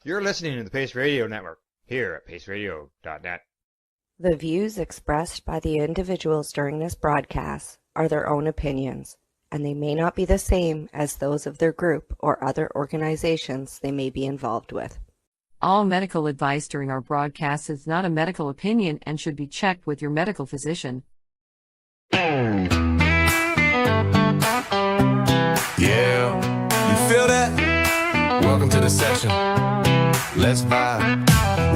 You're listening to the Pace Radio Network, here at paceradio.net. The views expressed by the individuals during this broadcast are their own opinions, and they may not be the same as those of their group or other organizations they may be involved with. All medical advice during our broadcast is not a medical opinion and should be checked with your medical physician. Yeah, you feel that? Welcome to the session. Let's vibe.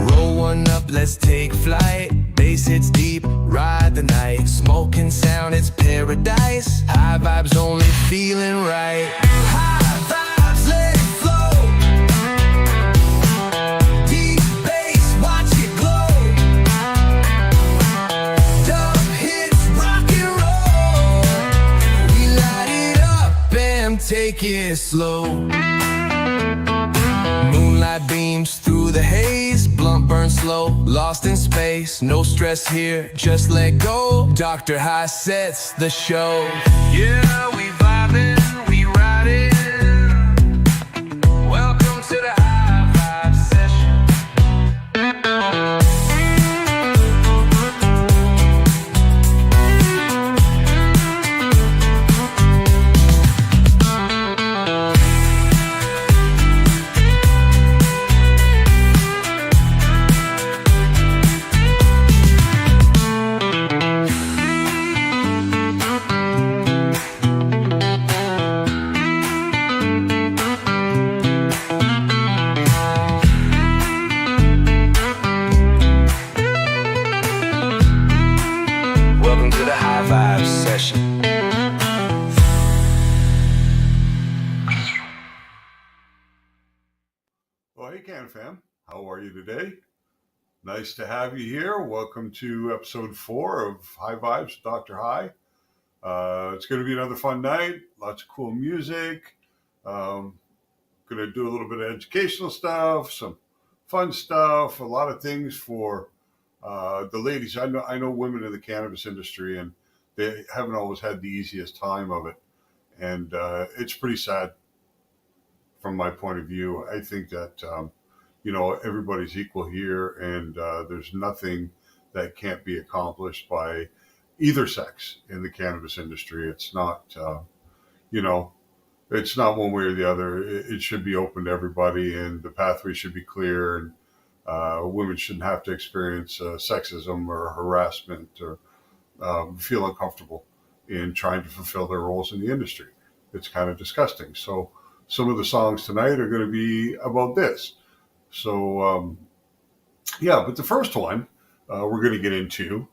Roll one up, let's take flight. Bass hits deep, ride the night. Smoke and sound, it's paradise. High vibes only feeling right. High vibes, let it flow. Deep bass, watch it glow. Dub hits, rock and roll. We light it up and take it slow. Moonlight beams through the haze, blunt burn slow, lost in space. No stress here, just let go. Doktor High sets the show. Yeah, we vibing, we riding. Welcome to the High Vibe Session. Welcome to the High Vibe Session. Well, hey, Can fam, how are you today? Nice to have you here. Welcome to episode 4 of High Vibes with Doktor High. It's going to be another fun night. Lots of cool music. Going to do a little bit of educational stuff, some fun stuff, a lot of things for the ladies. I know women in the cannabis industry, and they haven't always had the easiest time of it. And it's pretty sad from my point of view. I think that, everybody's equal here, and there's nothing that can't be accomplished by either sex in the cannabis industry. It's not, it's not one way or the other. It should be open to everybody, and the pathway should be clear, and women shouldn't have to experience sexism or harassment or feel uncomfortable in trying to fulfill their roles in the industry. It's kind of disgusting. So some of the songs tonight are going to be about this. So, but the first one we're going to get into,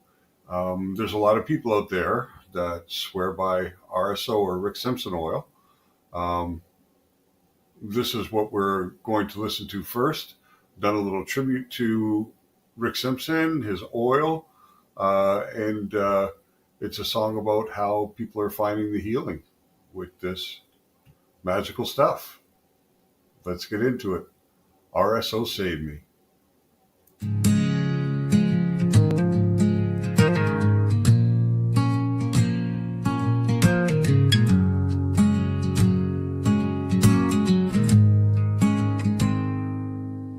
there's a lot of people out there that swear by RSO or Rick Simpson oil. This is what we're going to listen to first. Done a little tribute to Rick Simpson, his oil, and it's a song about how people are finding the healing with this magical stuff. Let's get into it. RSO saved me.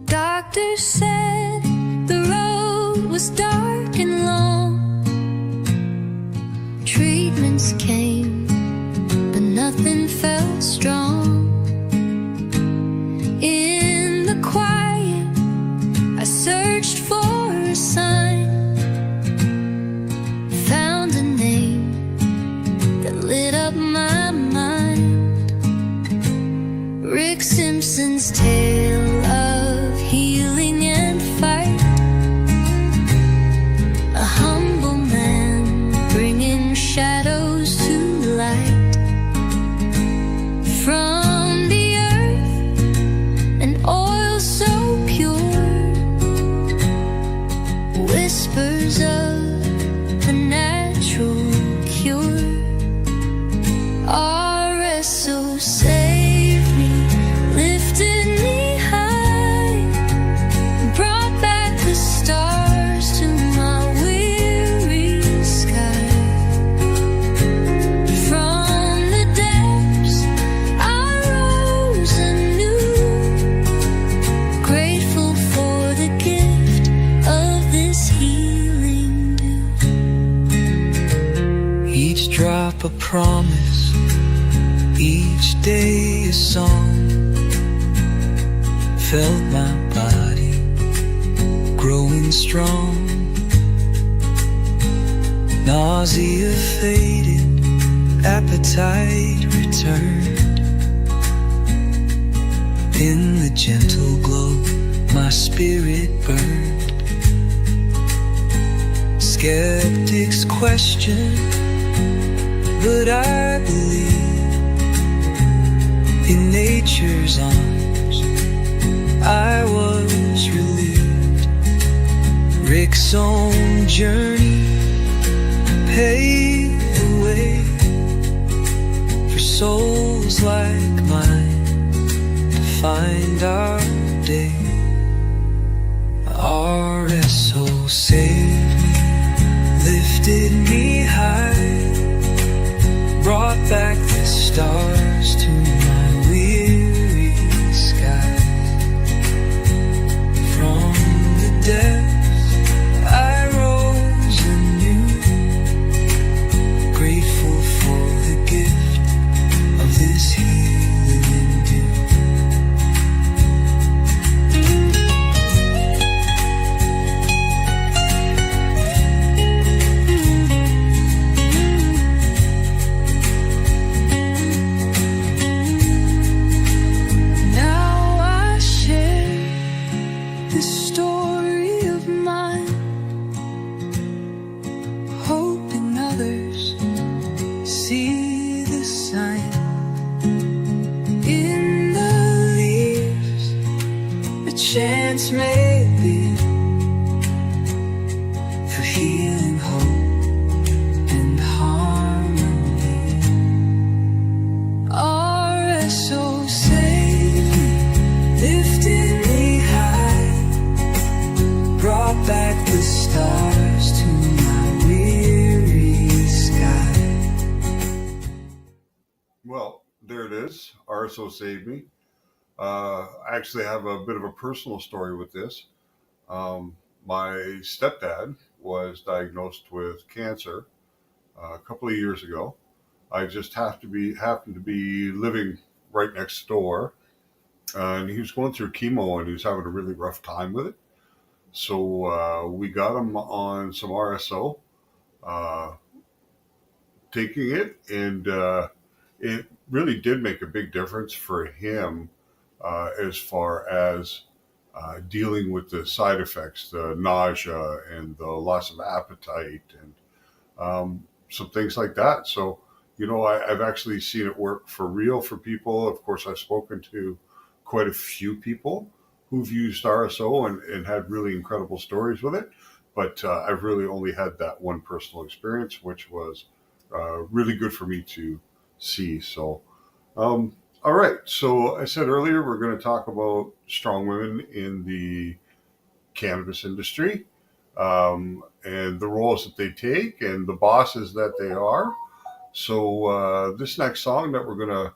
Doctor said the road was dark and long. Treatments came, but nothing felt strong. In the quiet, I searched for a sign. Found a name that lit up my mind. Rick Simpson's tale of healing and fight. A humble man bringing shadows to light. From the earth, an oil so pure. Whispers of a natural cure. RSO saved me, lifted me a promise, each day a song. Felt my body growing strong. Nausea faded, appetite returned. In the gentle glow, my spirit burned. Skeptics question, but I believe in nature's arms I was relieved. Rick's own journey paved the way for souls like mine to find our day. RSO saved me, lifted me high, brought back the stars to my weary sky. From the depths I rose anew, grateful for the gift of this healing dew. Chance maybe for healing, hope, and harmony. RSO saved me, lifted me high, brought back the stars to my weary sky. Well, there it is. RSO saved me. I actually have a bit of a personal story with this. My stepdad was diagnosed with cancer a couple of years ago. I just happened to be living right next door, and he was going through chemo and he was having a really rough time with it. So we got him on some RSO, taking it, and it really did make a big difference for him. As far as dealing with the side effects, the nausea and the loss of appetite and some things like that. So, I've actually seen it work for real for people. Of course, I've spoken to quite a few people who've used RSO and had really incredible stories with it. But I've really only had that one personal experience, which was really good for me to see. So, all right, so I said earlier we're going to talk about strong women in the cannabis industry and the roles that they take and the bosses that they are. So this next song that we're going to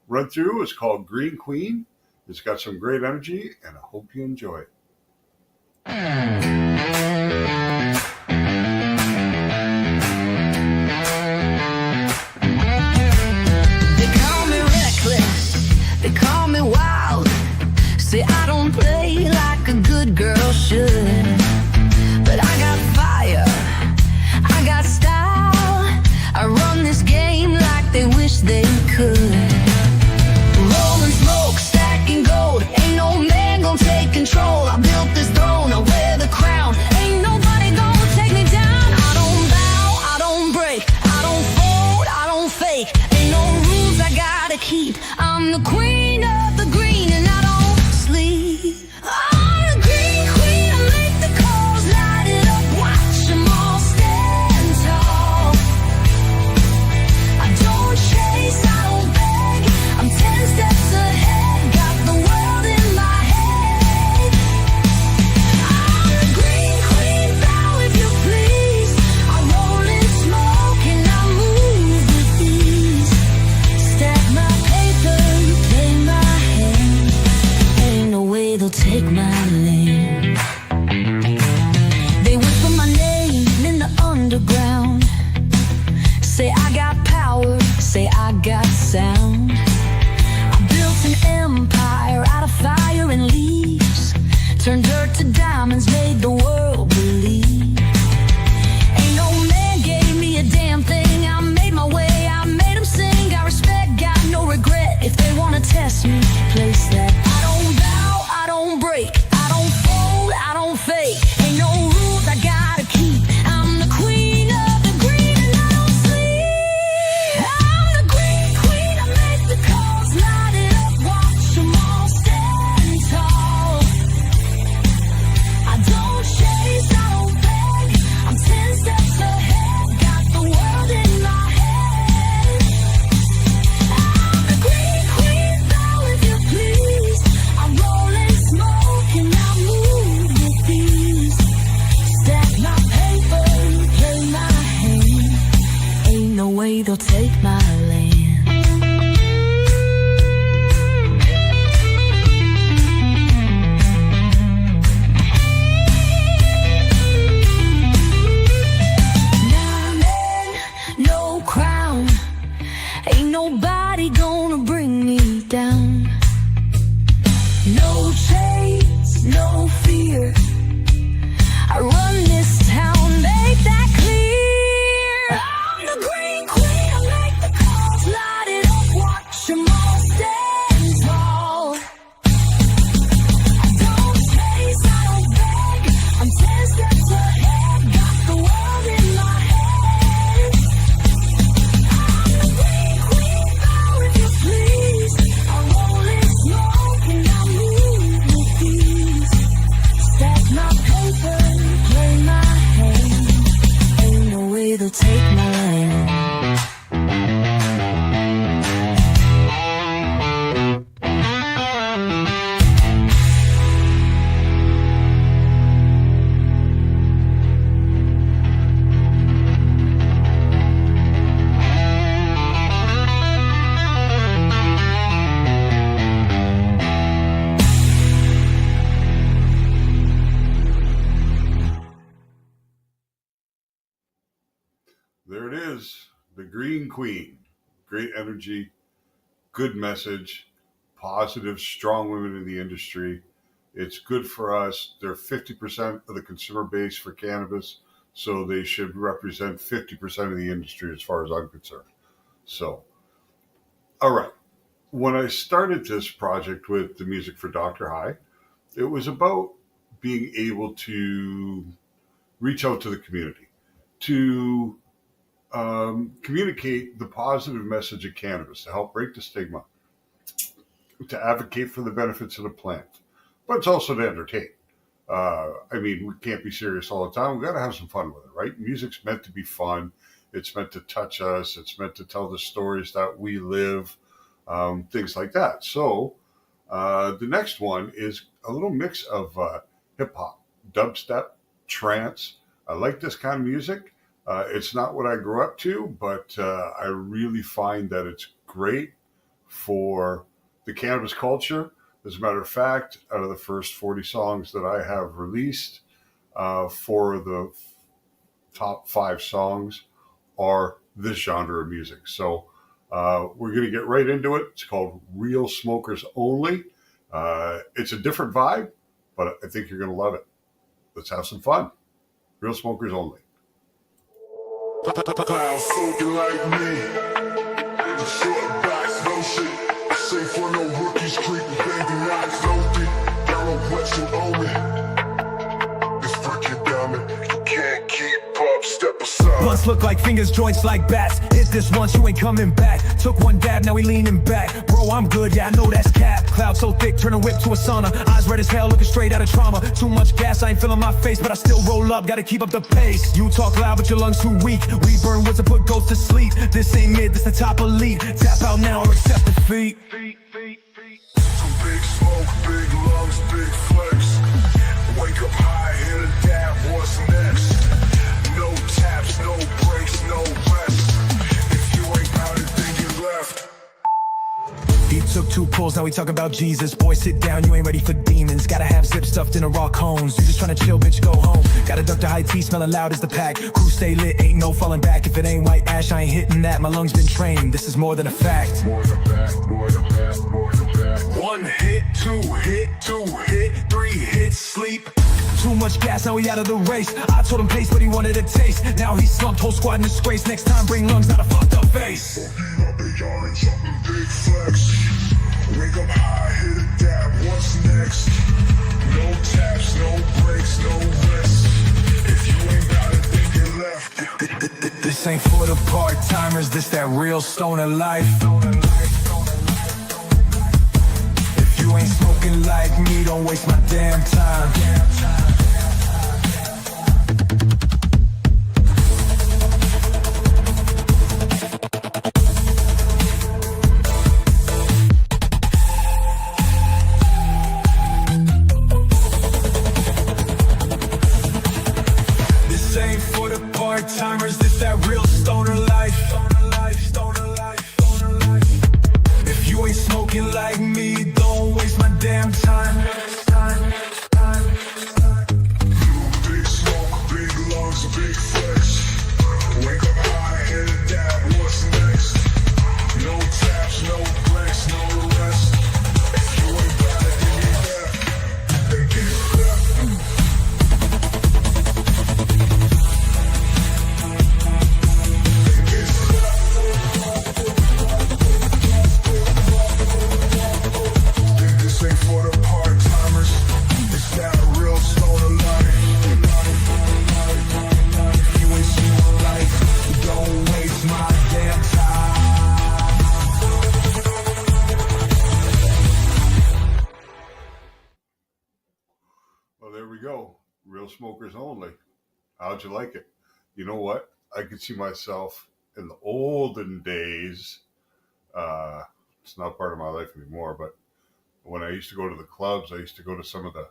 run through is called Green Queen. It's got some great energy, and I hope you enjoy it. They call me wild, say I don't play like a good girl should. But I got fire, I got style, I run this game like they wish they could. Rolling smoke, stacking gold, ain't no man gonna take control. I built this throne, I wear the crown, ain't nobody gonna take me down. I don't bow, I don't break, I don't fold, I don't fake, ain't no rules I gotta keep. I'm the queen of the green and I don't sleep. I'm the green queen, I make the calls, light it up, watch them all stand tall. I don't chase, I don't beg, I'm 10 steps ahead, got the world in my head. I'm the green queen, bow if you please. I roll in smoke and I move with ease. Stack my paper, play my hand, ain't no way they'll take my lane. They whisper my name in the underground, say I got power shades, no fear. I run this town, make that clear. I'm the green queen, I make the calls, light it up, watch 'em all stand tall. I don't chase, I don't beg, I'm 10 steps ahead, got the world in my hands. I'm the green queen, bow if you please. I roll in smoke and I move with ease. Stack my paper, play my hand. Ain't no way they'll take my land. There it is, the Green Queen. Great energy, good message, positive, strong women in the industry. It's good for us. They're 50% of the consumer base for cannabis, so they should represent 50% of the industry as far as I'm concerned. So, all right. When I started this project with the music for Doktor High, it was about being able to reach out to the community, to communicate the positive message of cannabis, to help break the stigma, to advocate for the benefits of the plant, but it's also to entertain. I mean, we can't be serious all the time. We've got to have some fun with it, right? Music's meant to be fun. It's meant to touch us. It's meant to tell the stories that we live, things like that. So the next one is a little mix of hip hop, dubstep, trance. I like this kind of music. It's not what I grew up to, but I really find that it's great for the cannabis culture. As a matter of fact, out of the first 40 songs that I have released, 4 of the top 5 songs are this genre of music. So we're going to get right into it. It's called Real Smokers Only. It's a different vibe, but I think you're going to love it. Let's have some fun. Real Smokers Only. Clown smoking like me. The short backs, no shit. Safe for no rookies, creeping, baby, not floating. Down on Western Omen. This freaking diamond, you can't keep up, step aside. Blunts look like fingers, joints like bats. Hit this once, you ain't coming back. Took one dab, now we leaning back. Bro, I'm good, yeah, I know that's cap. Cloud so thick, turn a whip to a sauna. Eyes red as hell, looking straight out of trauma. Too much gas, I ain't feeling my face, but I still roll up, gotta keep up the pace. You talk loud, but your lungs too weak. We burn woods and put ghosts to sleep. This ain't mid, this the top elite. Tap out now or accept defeat. Too big smoke, big lungs, big flex. Wake up high, hit a dab, what's next? No taps, no breaks, no rest. If you ain't bout it, then you left. He took 2 pulls, now we talking about Jesus. Boy, sit down, you ain't ready for demons. Gotta have zip stuffed in a raw cones. You just tryna chill, bitch, go home. Got a Doktor High tea, smelling loud as the pack. Crew stay lit, ain't no falling back. If it ain't white ash, I ain't hitting that. My lungs been trained, this is more than a fact. More than that, more than that, more than that. 1 hit, 2 hit, 2 hit, 3 hits, sleep. Too much gas, now we out of the race. I told him pace, but he wanted a taste. Now he's slumped, whole squad in disgrace. Next time bring lungs, not a fucked up face. Beat up big orange, something big flex. Wake up high, hit a dab, what's next? No taps, no breaks, no rest. If you ain't got it, then you left. This ain't for the part-timers, this that real stoner life. If you ain't smoking like me, don't waste my damn time. This ain't for the part-timers, this that real stoner life. If you ain't smoking like me, don't waste my damn time. Well, there we go. Real smokers only. How'd you like it? You know what? I could see myself in the olden days. It's not part of my life anymore, but when I used to go to the clubs, I used to go to some of the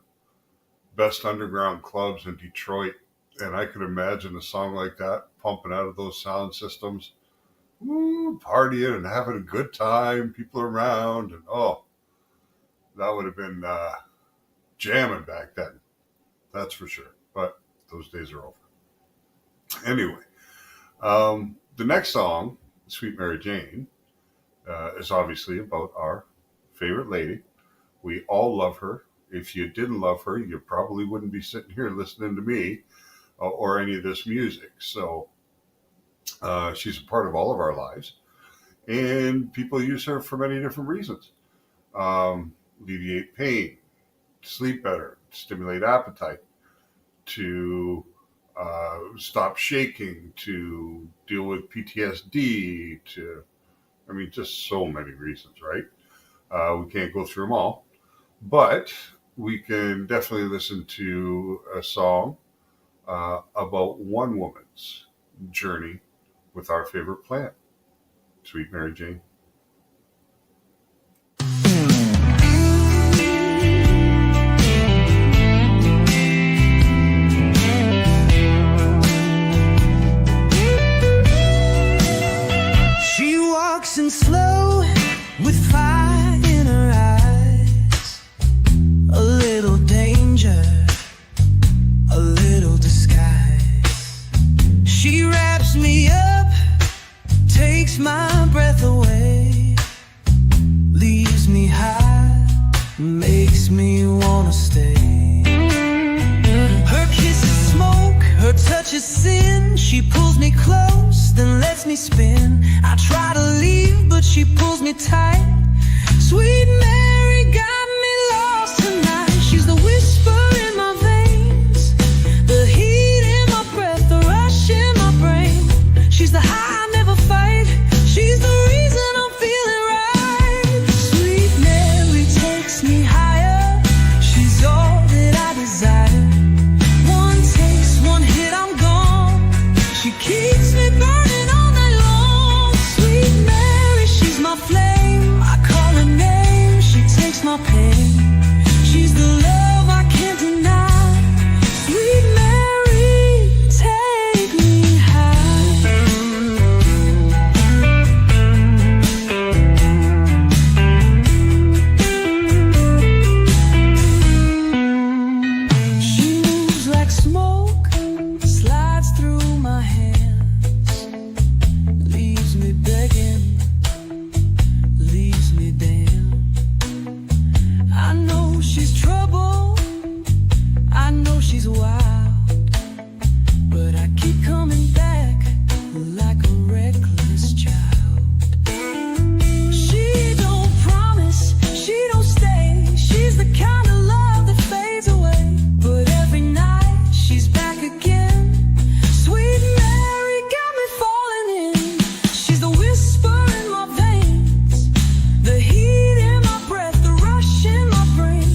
best underground clubs in Detroit, and I could imagine a song like that pumping out of those sound systems, partying and having a good time, people around, and that would have been jamming back then. That's for sure. But those days are over. Anyway, the next song, Sweet Mary Jane, is obviously about our favorite lady. We all love her. If you didn't love her, you probably wouldn't be sitting here listening to me or any of this music. So she's a part of all of our lives. And people use her for many different reasons. Alleviate pain, sleep better, stimulate appetite, to stop shaking, to deal with PTSD, just so many reasons, right? We can't go through them all, but we can definitely listen to a song about one woman's journey with our favorite plant, Sweet Mary Jane. She walks in slow with fire in her eyes, a little danger, a little disguise. She wraps me up, takes my breath away, leaves me high, makes me wanna stay. Her kiss is smoke, her touch is sin. She pulls me close, then lets me spin. I try to leave, but she pulls me tight. Sweet Mary got me lost tonight. She's the whisper in my veins, the heat in my breath, the rush in my brain. She's the high I never fight. She's the reason I'm feeling right. Sweet Mary takes me higher. She's all that I desire. One taste, one hit, I'm gone. She keeps me burning all night long. Sweet Mary, she's my flame. I call her name, she takes my pain. She's the love I can't deny. Sweet Mary, take me high. She moves like smoke, slides through my hands, leaves me begging, leaves me damned. I know she's trouble, I know she's wild, but I keep coming back like a reckless child. She don't promise, she don't stay. She's the kind of love that fades away, but every night she's back again. Sweet Mary got me falling in. She's the whisper in my veins, the heat in my breath, the rush in my brain.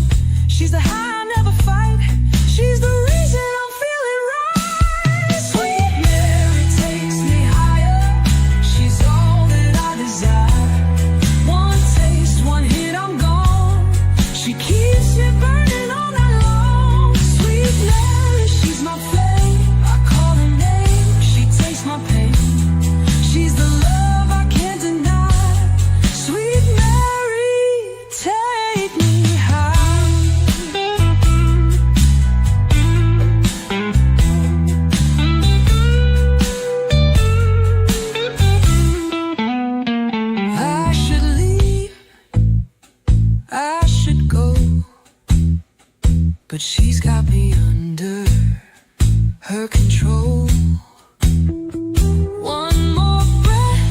She's the high I never fight. She's the reason I'm feeling right. Sweet Mary takes me higher. She's all that I desire. One taste, one hit, I'm gone. She keeps me burning all night long. Sweet Mary, she's my flame. I call her name, she takes my pain. She's the love I can't deny. Sweet Mary, take me high. I should leave, I should go, but she's got me under her control. One more breath,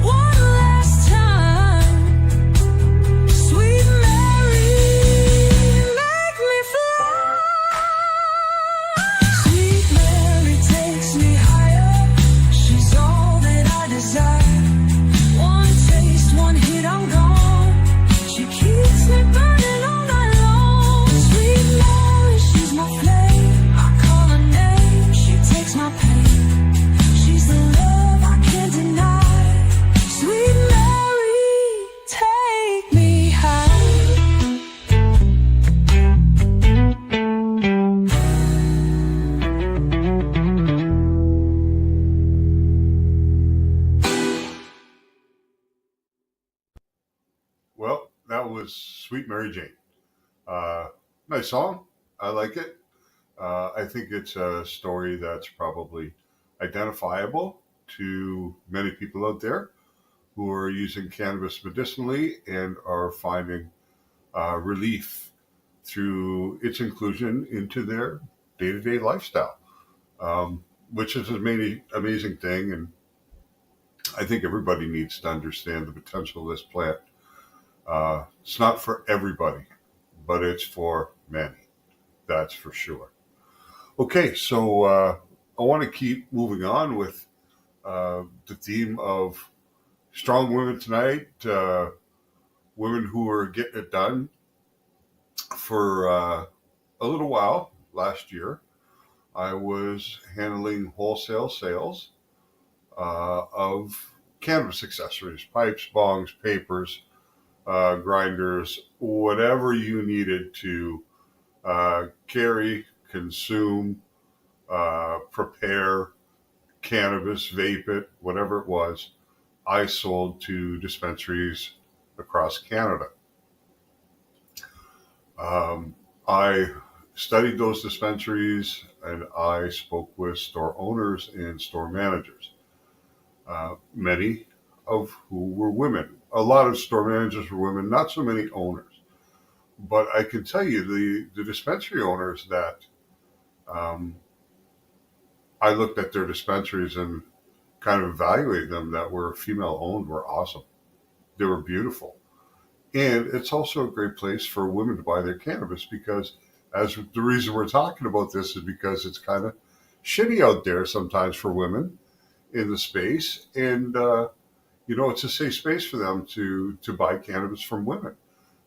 one last time. Sweet Mary, make me fly. Sweet Mary takes me higher. She's all that I desire. One taste, one hit, I'm gone. She keeps me burning all night long. Sweet Mary. Mary Jane. Nice song. I like it. I think it's a story that's probably identifiable to many people out there who are using cannabis medicinally and are finding relief through its inclusion into their day-to-day lifestyle, which is an amazing thing. And I think everybody needs to understand the potential of this plant. It's not for everybody, but it's for many. That's for sure. Okay, so I want to keep moving on with the theme of strong women tonight, women who are getting it done. For a little while last year, I was handling wholesale sales of cannabis accessories, pipes, bongs, papers, grinders, whatever you needed to carry, consume, prepare cannabis, vape it, whatever it was, I sold to dispensaries across Canada. I studied those dispensaries and I spoke with store owners and store managers, many of who were women. A lot of store managers were women, not so many owners. But I can tell you the dispensary owners that I looked at their dispensaries and kind of evaluated them that were female owned were awesome. They were beautiful. And it's also a great place for women to buy their cannabis because the reason we're talking about this is because it's kind of shitty out there sometimes for women in the space. And, it's a safe space for them to buy cannabis from women.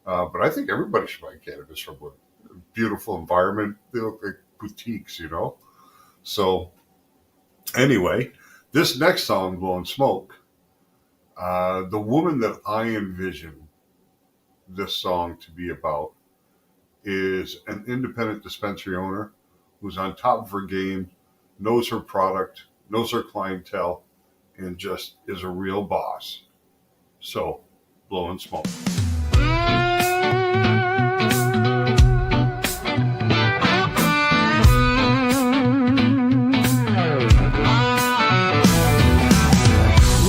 But I think everybody should buy cannabis from women. Beautiful environment. They look like boutiques, So anyway, this next song, Blowing Smoke, the woman that I envision this song to be about is an independent dispensary owner who's on top of her game, knows her product, knows her clientele, and just is a real boss. So, Blowing Smoke.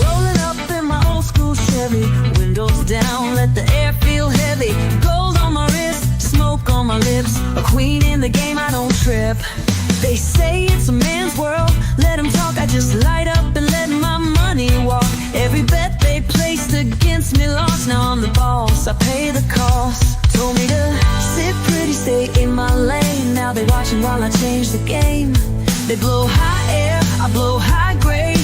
Rolling up in my old school Chevy, windows down, let the air feel heavy. Gold on my wrist, smoke on my lips. A queen in the game, I don't trip. They say it's a man's world, let them talk. I just light up and let my money walk. Every bet they placed against me lost. Now I'm the boss, I pay the cost. Told me to sit pretty, stay in my lane. Now they watching while I change the game. They blow high air, I blow high grade.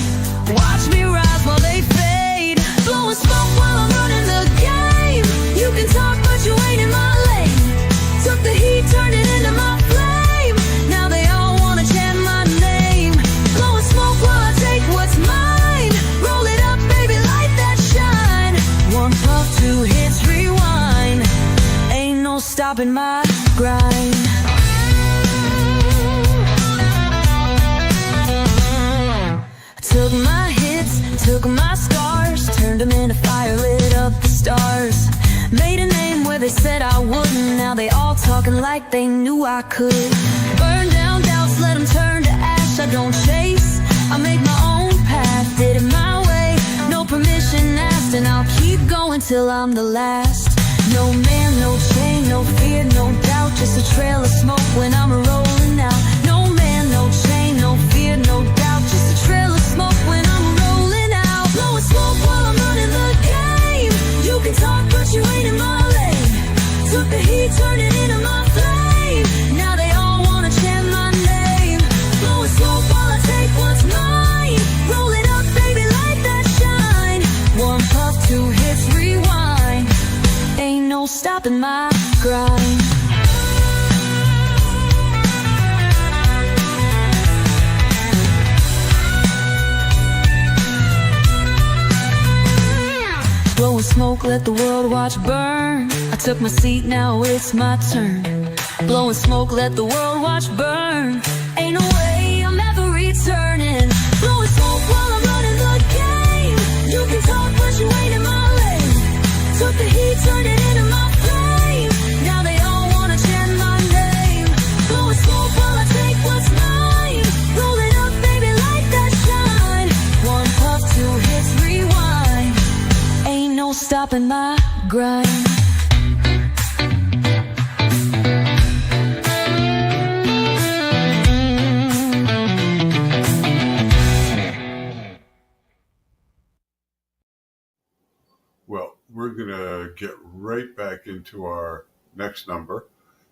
Watch me rise while they fade. Blowing smoke while I'm running the game. You can talk but you ain't in my lane. Took the heat, turned it into my flame. Now they all wanna chant my name. Blowing smoke while I take what's mine. Roll it up, baby, light that shine. One puff, 2 hits, rewind. Ain't no stopping my grind. Took my hits, took my scars, turned them into fire, lit up the stars. Made a name where they said I wouldn't. Now they all talking like they knew I could. Burn down doubts, let them turn to ash. I don't chase, I make my own path. Did it my way, no permission asked. And I'll keep going till I'm the last. No man, no chain, no fear, no doubt. Just a trail of smoke when I'm rolling out. No man, no chain, no fear, no doubt. Just a trail of smoke when I'm rolling out. Blowing smoke while I'm running the game. You can talk but you ain't in my lane. Took the heat, turned it into my flame. Now they all wanna chant my name. Blowing smoke while I take what's mine. Roll it up, baby, light that shine. One puff, 2 hits, rewind. Ain't no stopping my grind. Blowing smoke, let the world watch burn. I took my seat, now it's my turn. Blowing smoke, let the world watch burn. Ain't no way I'm ever returning. Blowing smoke while I'm running the game. You can talk but you ain't in my lane. Took the heat, turned it into my flame. stopping my grind. Well, we're going to get right back into our next number.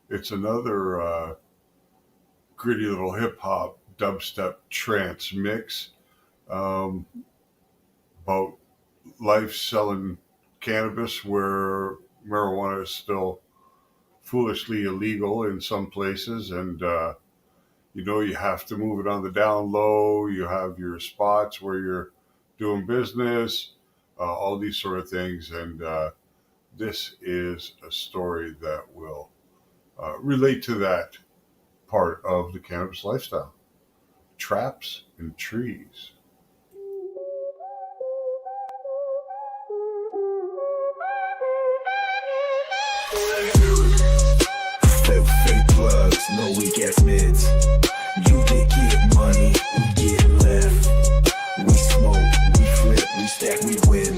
It's another gritty little hip hop dubstep trance mix about life selling cannabis where marijuana is still foolishly illegal in some places, and you have to move it on the down low. You have your spots where you're doing business, all these sort of things, and this is a story that will relate to that part of the cannabis lifestyle. Traps and trees. Fake plugs, no weak ass mids. You get money, we get left. We smoke, we flip, we stack, we win.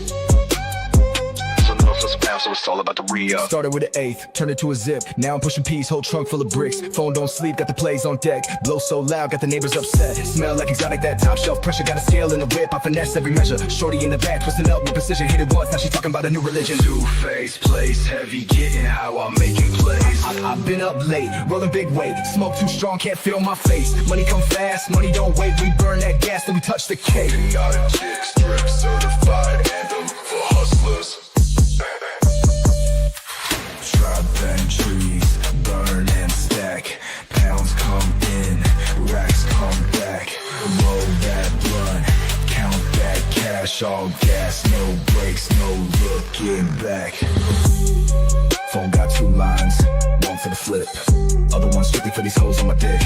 So it's all about the re-up. Started with an eighth, turned it to a zip. Now I'm pushing P's, whole trunk full of bricks. Phone don't sleep, got the plays on deck. Blow so loud, got the neighbors upset. Smell like exotic, that top shelf pressure. Got a scale in the whip, I finesse every measure. Shorty in the back, twisting up with precision. Hit it once, now she's talking about a new religion. Two-face, place heavy, getting how I'm making plays. I've been up late, rolling big weight. Smoke too strong, can't feel my face. Money come fast, money don't wait. We burn that gas, then we touch the cake. Chaotic chicks, drip certified anthem for hustlers. And trees burn and stack. Pounds come in, racks come back. Roll that blunt, count that cash. All gas, no brakes, no looking back. Phone got two lines, one for the flip, other one strictly for these hoes on my dick.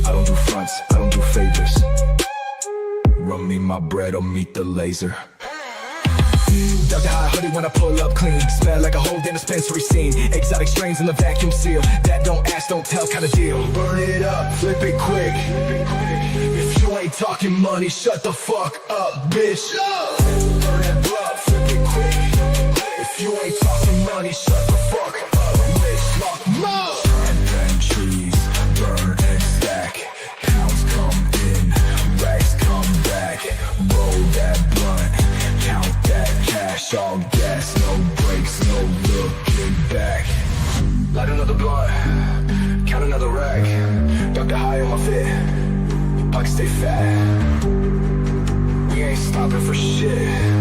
I don't do fronts, I don't do favors. Run me my bread or meet the laser. Doktor High hoodie when I pull up clean. Smell like a whole damn dispensary scene. Exotic strains in the vacuum seal. That don't ask, don't tell kind of deal. Burn it up, flip it quick. If you ain't talking money, shut the fuck up, bitch. Burn that blood, flip it quick. If you ain't talking money, shut the fuck up, bitch. Lock more. And trees burn and stack. Pounds come in, racks come back. Roll that blunt, count that cash. All gas, no brakes, no looking back. Light another blunt, count another rack. Doktor High on my fit, pockets stay fat. We ain't stopping for shit.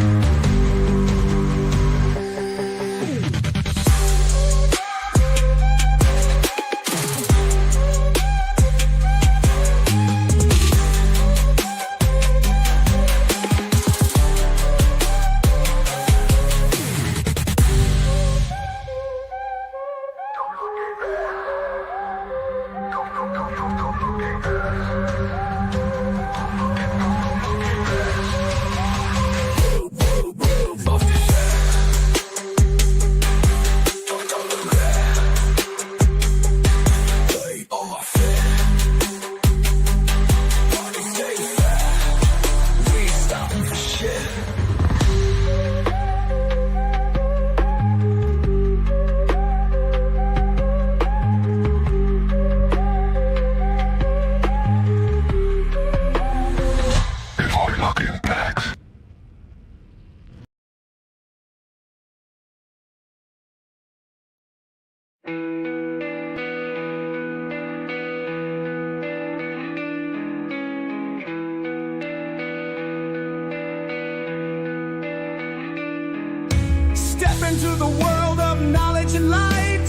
Into the world of knowledge and light,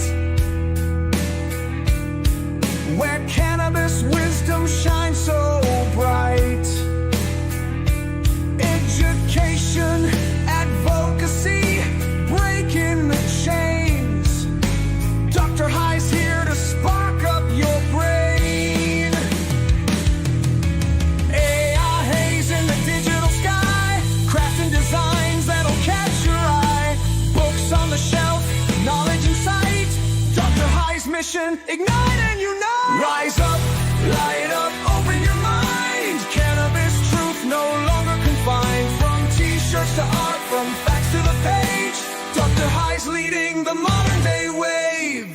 where cannabis wisdom shines so bright. Education, advocacy, breaking the chains. Doktor High's here to spark up your brain. AI haze in the digital sky, crafting designs that'll catch your eye. On the shelf, knowledge and sight. Doktor High's mission, ignite and unite. Rise up, light up, open your mind. Cannabis truth no longer confined. From t-shirts to art, from facts to to the page. Dr. High's leading the modern day wave.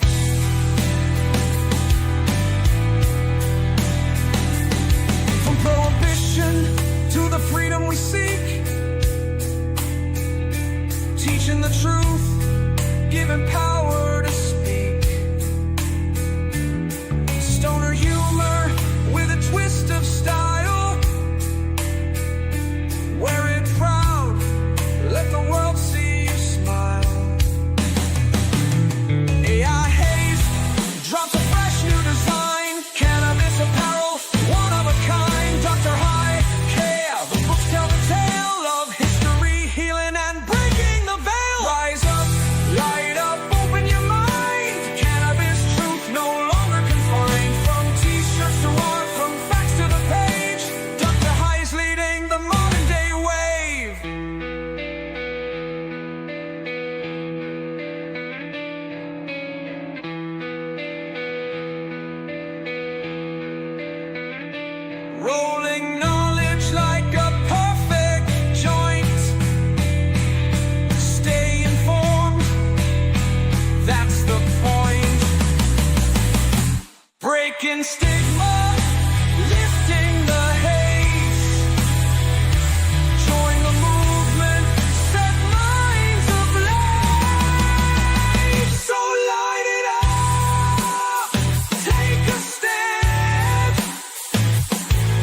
From prohibition to the freedom we seek, teaching the truth, giving power to speak. Stoner humor with a twist of style. Wear it proud, let the world see you smile. AI haze drops a fresh new design. Cannabis apparel, one of a kind. Dr. High care, the books tell the tale of history, healing and breaking the veil. Rise up, light up, open your mind. Cannabis truth no longer confined. From t-shirts to art, from facts to the page. Dr. High is leading the modern day wave. Rolling knowledge like a perfect joint. Stay informed, that's the point. Breaking stigma, lifting the haze. Join the movement, set minds ablaze. So light it up, take a step.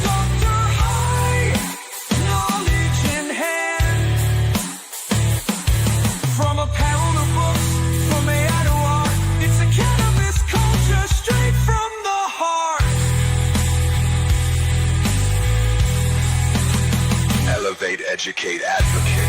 Dr. High, knowledge in hand. From apparel to books, from AI to art, it's a cannabis culture straight from the heart. Elevate, educate, advocate.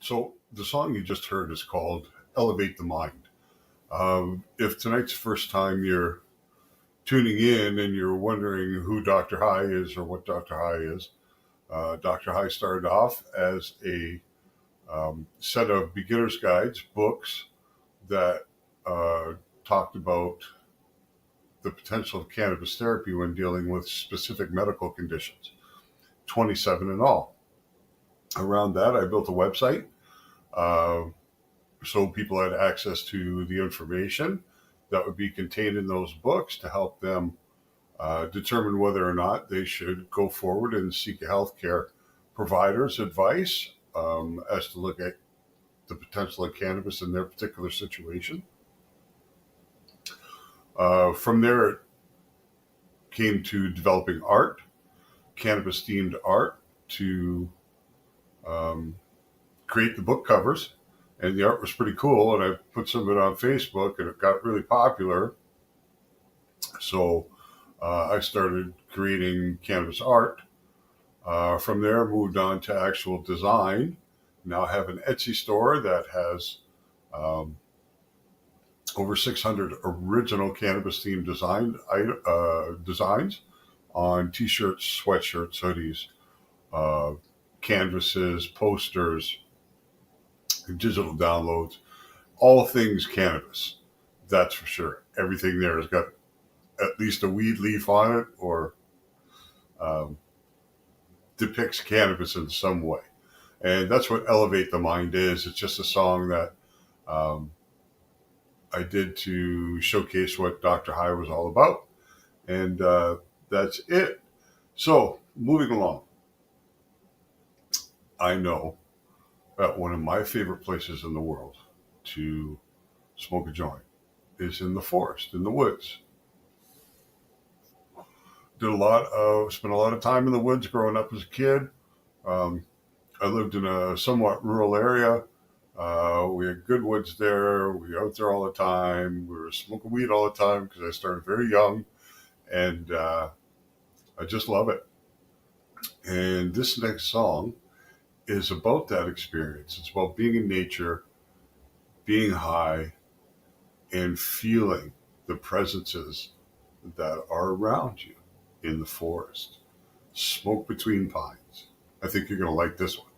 So the song you just heard is called Elevate the Mind. If tonight's the first time you're tuning in and you're wondering who Dr. High is or what Dr. High is, Dr. High started off as a set of beginner's guides, books that talked about the potential of cannabis therapy when dealing with specific medical conditions, 27 in all. Around that, I built a website so people had access to the information that would be contained in those books to help them determine whether or not they should go forward and seek a healthcare provider's advice as to look at the potential of cannabis in their particular situation. From there, it came to developing art, cannabis-themed art, to create the book covers, and the art was pretty cool, and I put some of it on Facebook, and it got really popular. So I started creating cannabis art. From there, moved on to actual design. Now I have an Etsy store that has over 600 original cannabis-themed designs on t-shirts, sweatshirts, hoodies, canvases, posters, digital downloads, all things cannabis. That's for sure. Everything there has got at least a weed leaf on it or depicts cannabis in some way. And that's what Elevate the Mind is. It's just a song that I did to showcase what Dr. High was all about. And that's it. So, moving along. I know that one of my favorite places in the world to smoke a joint is in the forest, in the woods. Spent a lot of time in the woods growing up as a kid. I lived in a somewhat rural area, We had good woods there. We were out there all the time. We were smoking weed all the time because I started very young, and I just love it. And this next song is about that experience. It's about being in nature, being high, and feeling the presences that are around you in the forest. Smoke between pines. I think you're going to like this one.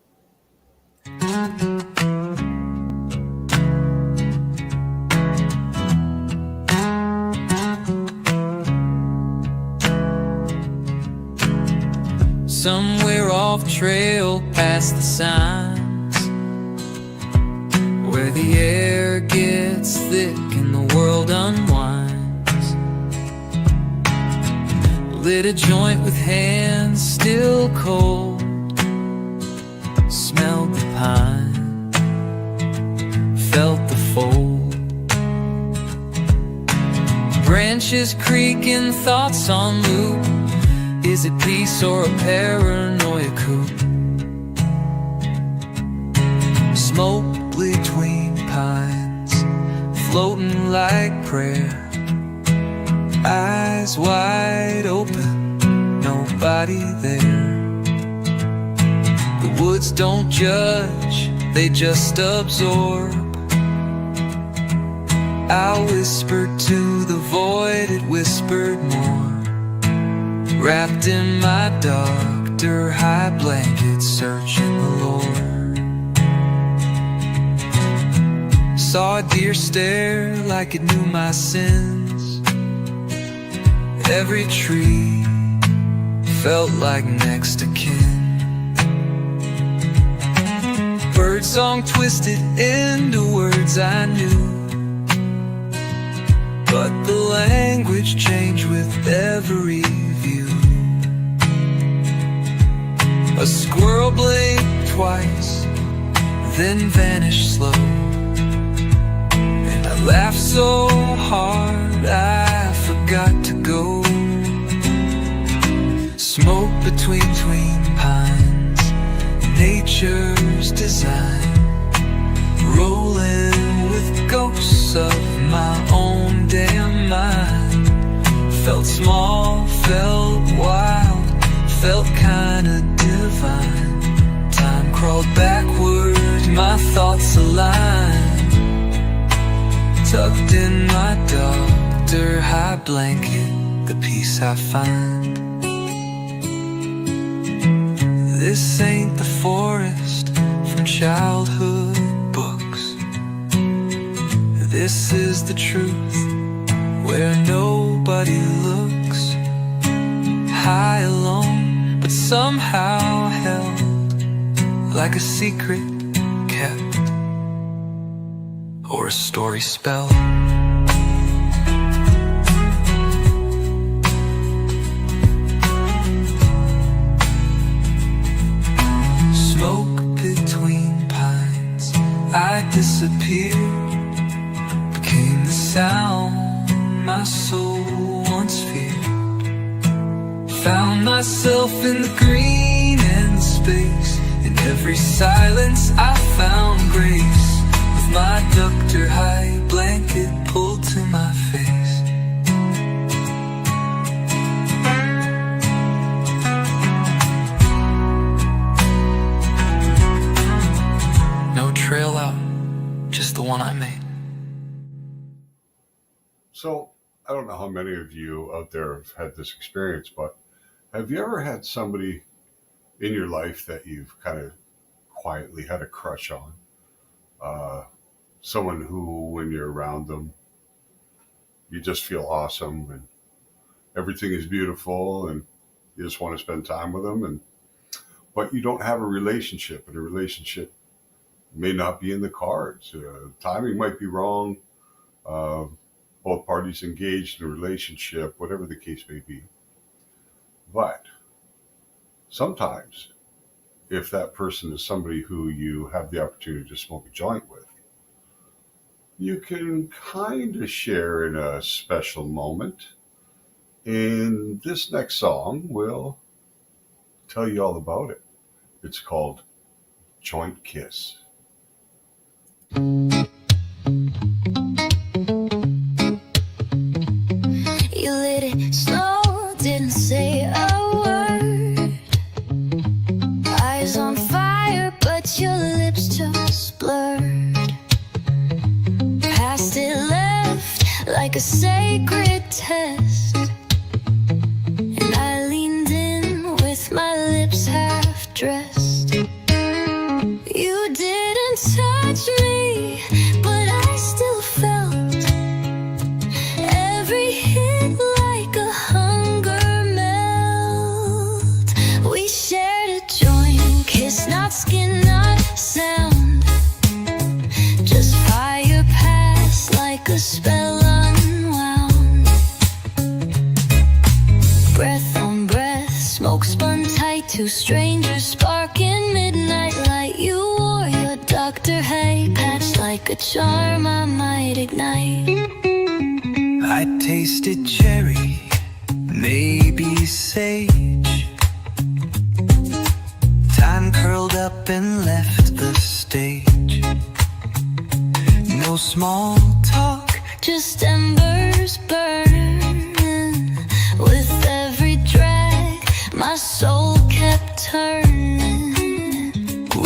Somewhere off trail past the signs, where the air gets thick and the world unwinds. Lit a joint with hands still cold, smelled the pine, felt the fold. Branches creaking, thoughts on loop. Is it peace or a paranoia coup? Smoke between pines, floating like prayer. Eyes wide open, nobody there. The woods don't judge, they just absorb. I whispered to the void, it whispered more. Wrapped in my Doktor High blanket, searching the Lord. Saw a deer stare like it knew my sins. Every tree felt like next to kin. Birdsong twisted into words I knew, but the language changed with every view. A squirrel blinked twice, then vanished slow, and I laughed so hard I forgot to go. Smoke between pines, nature's design, rolling with ghosts of my own damn mind. Felt small, felt wild, felt kinda divine. Time crawled backwards, my thoughts aligned. Tucked in my Doktor High blanket, the peace I find. This ain't the forest from childhood books. This is the truth, where nobody looks. High alone, but somehow held, like a secret kept, or a story spelled. Smoke between pines, I disappeared, became the sound my soul once feared. Found myself in the green and space. In every silence I found grace, with my Doktor High blanket pulled to my face. No trail out, just the one I made. So, I don't know how many of you out there have had this experience, but have you ever had somebody in your life that you've kind of quietly had a crush on? Someone who, when you're around them, you just feel awesome and everything is beautiful and you just want to spend time with them, but you don't have a relationship, and a relationship may not be in the cards. Timing might be wrong. Both parties engaged in a relationship, whatever the case may be. But sometimes, if that person is somebody who you have the opportunity to smoke a joint with, you can kind of share in a special moment. And this next song will tell you all about it. It's called Joint Kiss. You lit it slow, didn't say a word. Eyes on fire, but your lips just blurred. Past it left like a sacred test. And I leaned in with my lips half dressed. You didn't touch me, but I still felt every hit like a hunger melt. We shared a joint kiss, not skin, not sound. Just fire past like a spell unwound. Breath on breath, smoke spun tight. Two strangers sparking midnight light. You wore your Doktor High patch like a charm I might ignite. I tasted cherry, maybe sage. Time curled up and left the stage. No small talk, Just embers burning. With every drag, my soul kept turning.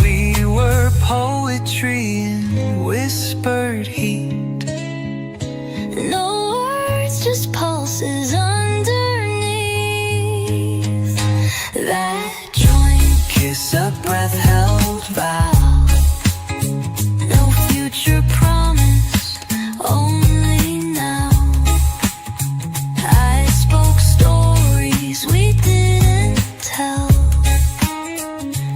we were poetry in whispered heat. No words, just pulses underneath. That joint Kiss, a breath held vow. no future promise, only now. I spoke stories we didn't tell.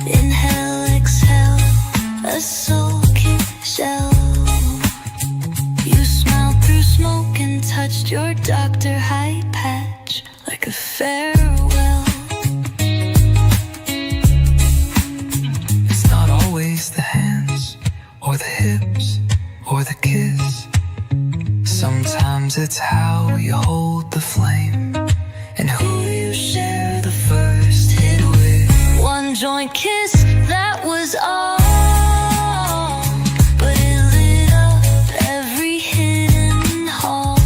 Inhale, exhale, a sulking shell. You smiled through smoke and touched your Doktor High patch like a farewell. It's not always the hands, or the hips, or the kiss. Sometimes it's how you hold the flame, and who you share the first hit with. One joint kiss, that was all. But it lit up every hidden hall.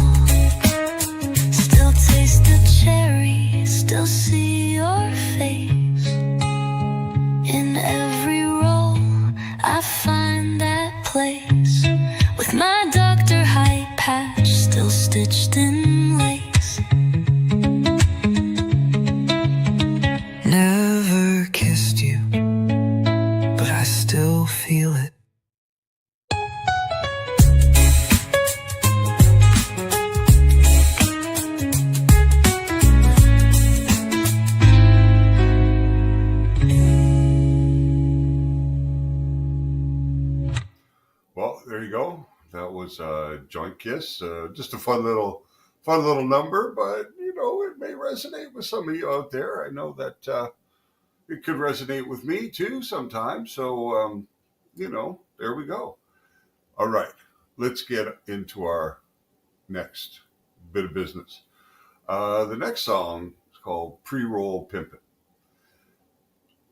Still taste the cherry, still see your face. In every roll, I find that place. With my Doktor High patch still stitched in lace. Never kissed you, but I still feel it. Well, there you go. That was Joint Kiss. Just a fun little number, but you know, it may resonate with some of you out there. I know that it could resonate with me too sometimes. So, you know, there we go. All right, let's get into our next bit of business. The next song is called Pre-Roll Pimpin'.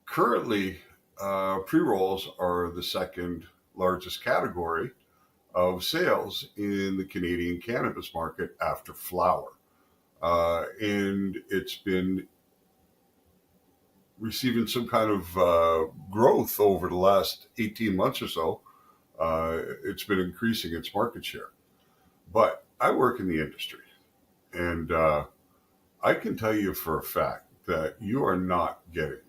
Currently, pre-rolls are the second largest category of sales in the Canadian cannabis market after flower. And it's been receiving some kind of growth over the last 18 months or so. It's been increasing its market share. But I work in the industry, and I can tell you for a fact that you are not getting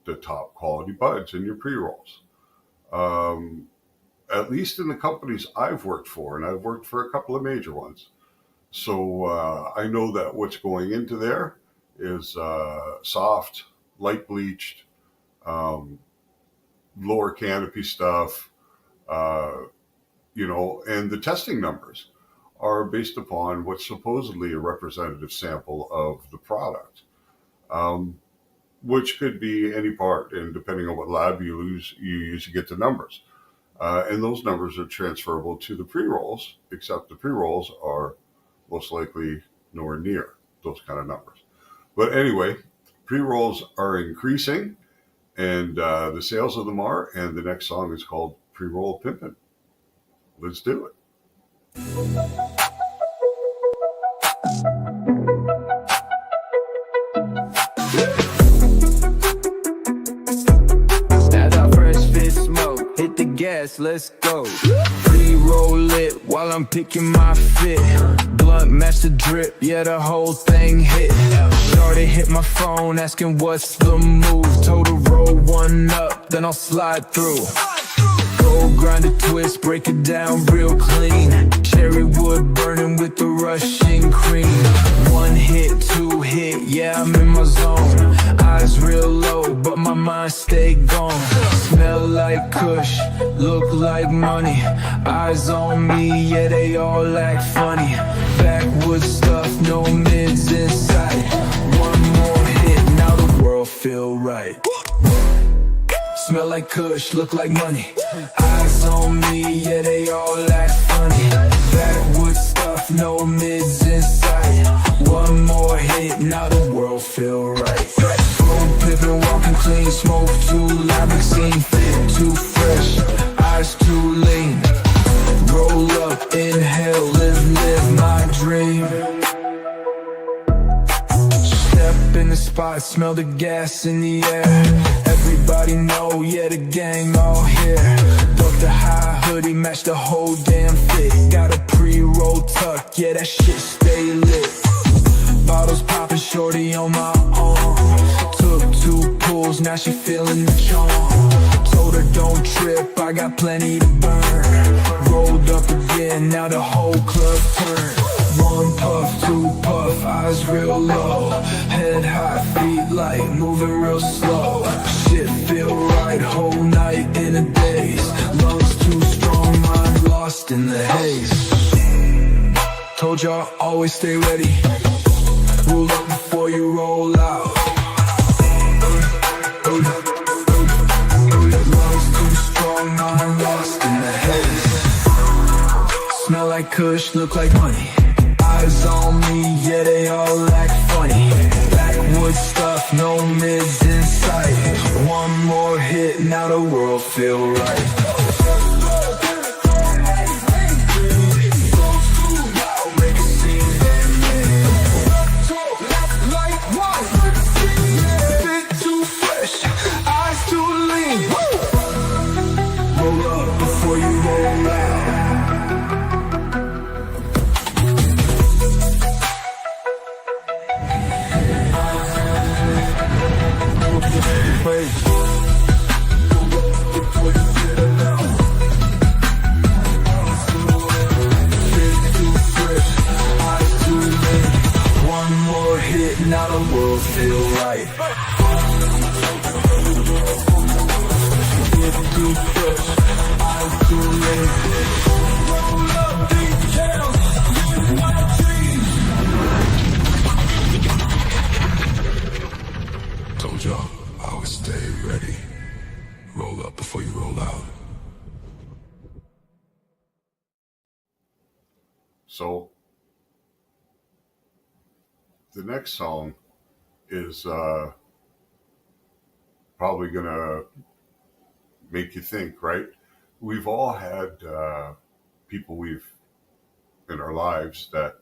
the top quality buds in your pre-rolls. At least in the companies I've worked for, and I've worked for a couple of major ones. So I know that what's going into there is soft, light bleached, lower canopy stuff, you know, and the testing numbers are based upon what's supposedly a representative sample of the product, which could be any part, and depending on what lab you use to get the numbers. And those numbers are transferable to the pre-rolls, except the pre-rolls are most likely nowhere near those kind of numbers. But anyway, pre-rolls are increasing, and the sales of them are, and the next song is called Pre-Roll Pimpin'. Let's do it. As our fresh fit smoke, hit the gas, let's go. Pre-roll it while I'm picking my fit. Blunt match the drip, yeah, the whole thing hit. Shorty hit my phone asking what's the move. Told her roll one up, then I'll slide through. Go grind a twist, break it down real clean. Cherry wood burning with the Russian cream. One hit, two hit, yeah, I'm in my zone. Eyes real low, but my mind stay gone. Smell like kush, look like money. Eyes on me, yeah, they all act funny. Backwoods stuff, no mids in sight. One more hit, now the world feel right. Smell like kush, look like money. Eyes on me, yeah, they all act funny. Backwoods stuff, no mids in sight. One more hit, now the world feel right. Phone pippin', walking clean, smoke too loud, mixing fit too fresh. Eyes too lean. Roll up, inhale, live my dream. Step in the spot, smell the gas in the air. Everybody know, yeah, the gang all here. Doktor High hoodie, match the whole damn fit. Got a pre-roll tuck, yeah, that shit stay lit. Bottles poppin', shorty on my arm. Took 2 pulls, now she feeling the charm. Told her don't trip, I got plenty to burn. Rolled up again, now the whole club turned. 1 puff, 2 puff, eyes real low. Head high, feet light, moving real slow. Shit feel right, whole night in a daze. Lungs too strong, mind lost in the haze. Told y'all always stay ready. Roll up before you roll out. Lungs too strong, mind lost in the haze. Smell like kush, look like money. Eyes on me, yeah, they all act funny. Backwoods stuff, no mids in sight. One more hit, now the world feel right. Now the world feel right. Told y'all, I always stay ready. Roll up before you roll out. So the next song is probably gonna make you think, right? We've all had people in our lives that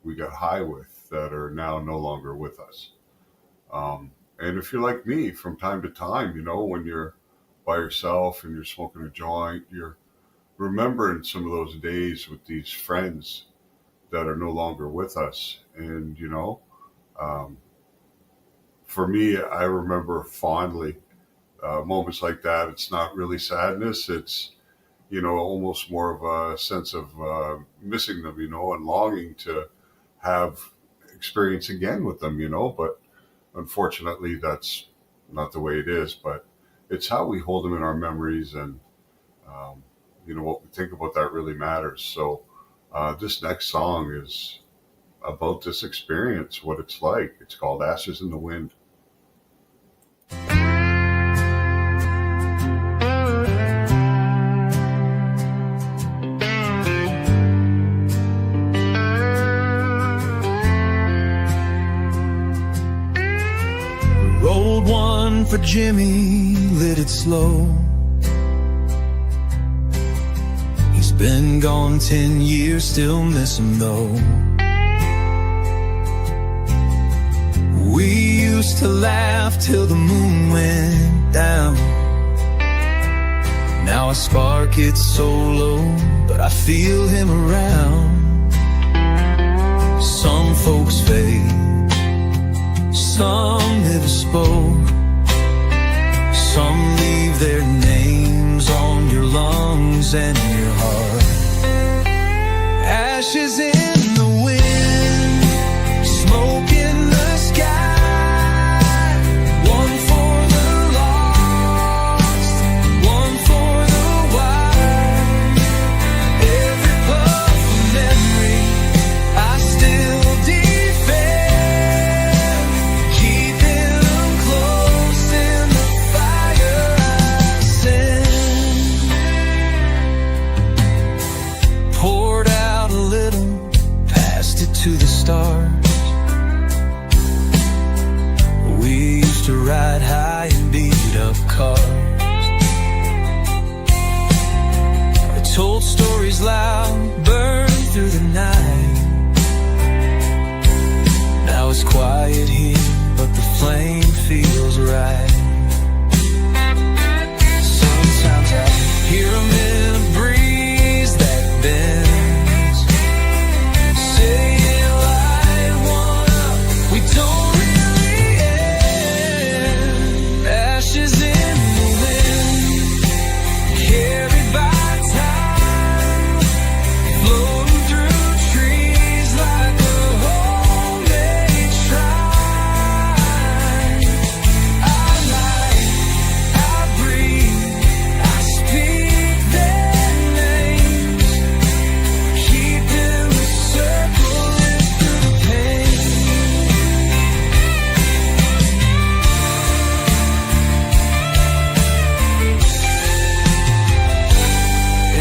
we got high with that are now no longer with us. And if you're like me, from time to time, you know, when you're by yourself and you're smoking a joint, you're remembering some of those days with these friends that are no longer with us. And, you know, for me, I remember fondly moments like that. It's not really sadness. It's, you know, almost more of a sense of missing them, you know, and longing to have experience again with them, you know. But unfortunately, that's not the way it is. But it's how we hold them in our memories, and, you know, what we think about that really matters. So this next song is about this experience, what it's like. It's called Ashes in the Wind. Rolled one for Jimmy, lit it slow. He's Been gone 10 years, still miss him though. We used to laugh till the moon went down. Now I spark it so low, but I feel him around. Some folks fade, some never spoke. Some leave their names on your lungs and your heart. Ashes in the wind, smoke in the sky. One for the lost, one for the wild. Every puff of memory I still defend, keeping them close in the fire I send. Poured out a little, passed it to the stars. We used to ride high and beat up cars. I told stories loud, burned through the night. Now it's quiet here, but the flame feels right. Sometimes I hear 'em in a breeze that bends, saying light one up, we don't really end. Ashes in the wind, carried by time, floating through trees like a homemade shrine. I light, I breathe, I speak their names, keeping the circle lit through the pain.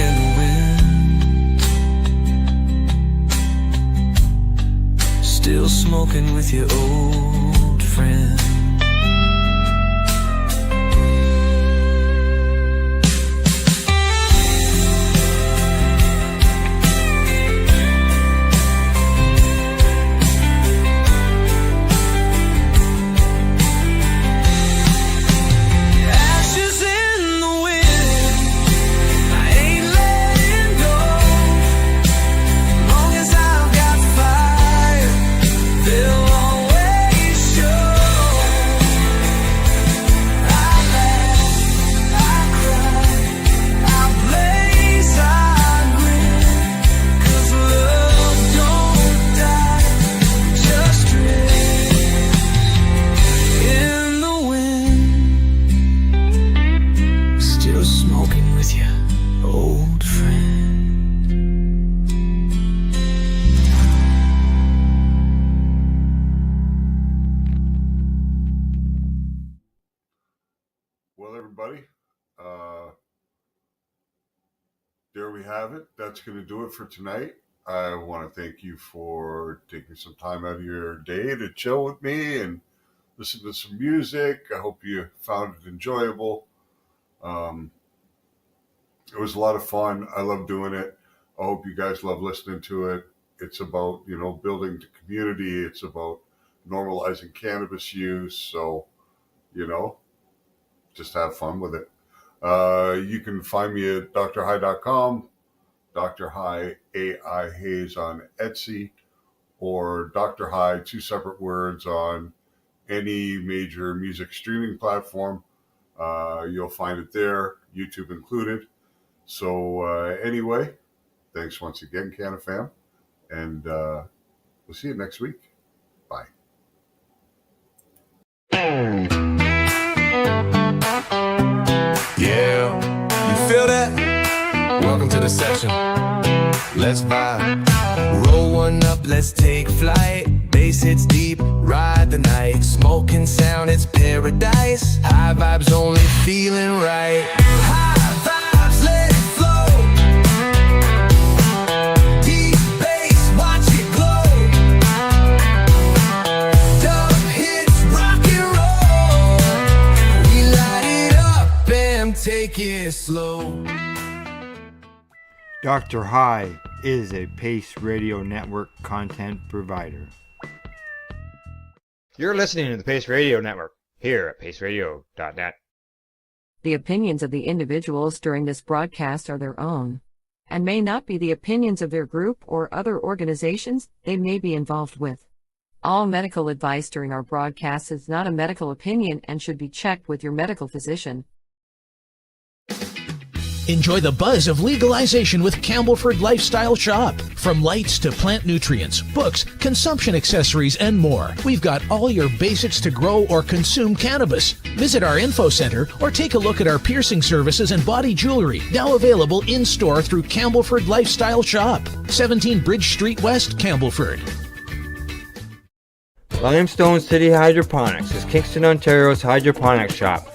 In the wind, still smoking with your old friend. Ashes in the wind, I ain't letting go. Long as I've got fire, they'll always show. I laugh, I cry, I blaze, I grin, 'cause love don't die, just drift. In the wind, still smoking with you, old friend. Well, everybody, there we have it. That's going to do it for tonight. I want to thank you for taking some time out of your day to chill with me and listen to some music. I hope you found it enjoyable. It was a lot of fun. I love doing it. I hope you guys love listening to it. It's about, building the community. It's about normalizing cannabis use. So, just have fun with it. You can find me at drhigh.com, Dr. High, AI Hayes on Etsy, or Dr. High, 2 separate words, on any major music streaming platform. You'll find it there, YouTube included. So anyway, thanks once again, CannaFam, and we'll see you next week. Bye. Yeah, you feel that? Welcome to the session. Let's vibe. Roll one up, let's take flight. Bass hits deep, ride the night. Smoking sound, it's paradise. High vibes only feeling right. High vibes, let it flow. Deep bass, watch it glow. Dub hits, rock and roll. We light it up and take it slow. Doktor High is a Pace Radio Network content provider. You're listening to the Pace Radio Network here at paceradio.net. The opinions of the individuals during this broadcast are their own, and may not be the opinions of their group or other organizations they may be involved with. All medical advice during our broadcast is not a medical opinion and should be checked with your medical physician. Enjoy the buzz of legalization with Campbellford Lifestyle Shop. From lights to plant nutrients, books, consumption accessories, and more, we've got all your basics to grow or consume cannabis. Visit our info center or take a look at our piercing services and body jewelry, now available in-store through Campbellford Lifestyle Shop, 17 Bridge Street West, Campbellford. Limestone City Hydroponics is Kingston, Ontario's hydroponics shop.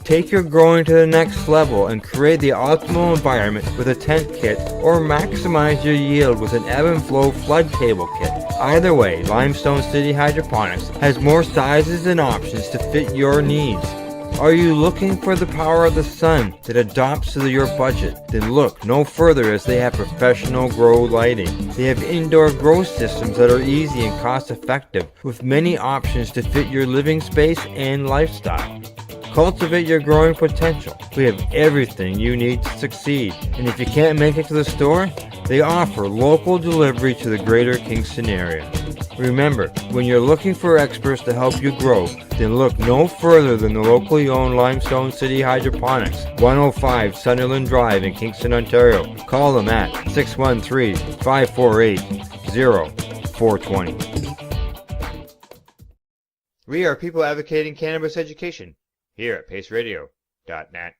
Take your growing to the next level and create the optimal environment with a tent kit, or maximize your yield with an ebb and flow flood table kit. Either way, Limestone City Hydroponics has more sizes and options to fit your needs. Are you looking for the power of the sun that adapts to your budget? Then look no further, as they have professional grow lighting. They have indoor grow systems that are easy and cost effective, with many options to fit your living space and lifestyle. Cultivate your growing potential. We have everything you need to succeed. And if you can't make it to the store, they offer local delivery to the greater Kingston area. Remember, when you're looking for experts to help you grow, then look no further than the locally owned Limestone City Hydroponics, 105 Sunderland Drive in Kingston, Ontario. Call them at 613-548-0420. We are people advocating cannabis education here at paceradio.net.